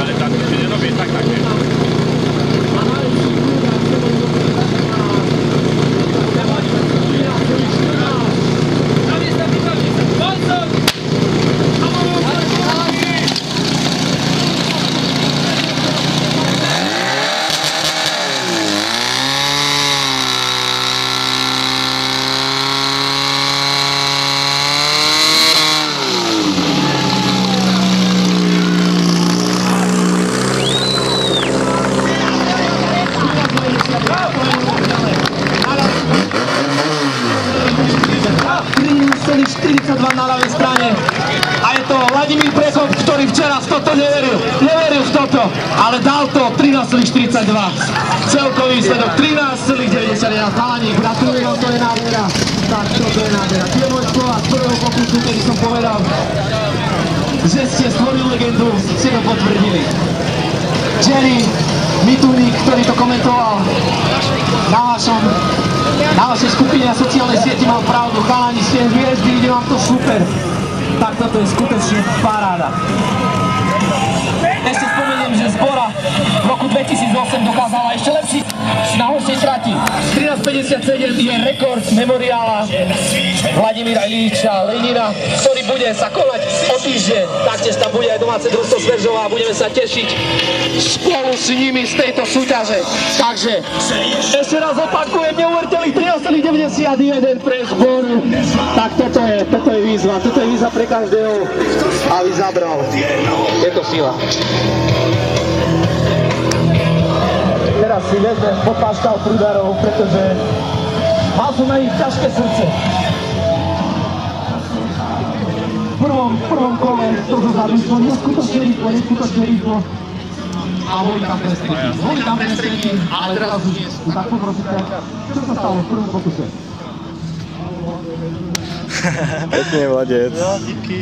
ale tak się nie robi, tak. Na ľavej strane a je to Vladimír Prechod, ktorý včera v toto neveril v toto, ale dal to 13,42. Celkový výsledok 13,91. Chalani, gratulujem, to je nádhera. Tak, toto je nádhera. Tie moje slova z prvého pokusu, kedy som povedal, že ste stvorili legendu, ste to potvrdili. Jerry Mituník, ktorý to komentoval na vašej skupine a sociálnej sieti, mal pravdu. Chalani, ste hviezdy, ide vám to super. Tak toto je skutočne paráda. Ešte spomeniem, že Zbora v roku 2008 dokázala ešte lepší na horšej trati. 13,57 je rekord memoriála Vladimíra Iljiča Lenina, ktorý bude sa konať o týždeň. Taktiež tam bude aj domáce družstvo Sveržova a budeme sa tešiť spolu s nimi z tejto súťaže. Takže ešte raz opakujem, neuveriteľných 13,91 pre Zboru. Tak toto je výzva pre každého, aby zabral. Je to sila. Teraz si vezmem popáškal prúdarov, pretože mal som na nich ťažké srdce. V prvom kole to zabýstvo, neskutočne rýchlo. A boli tam prestreky, ale teraz už nie sú. Tak poprosíte, čo sa stalo v prvom pokuse? Pekne, Vladec. No, díky.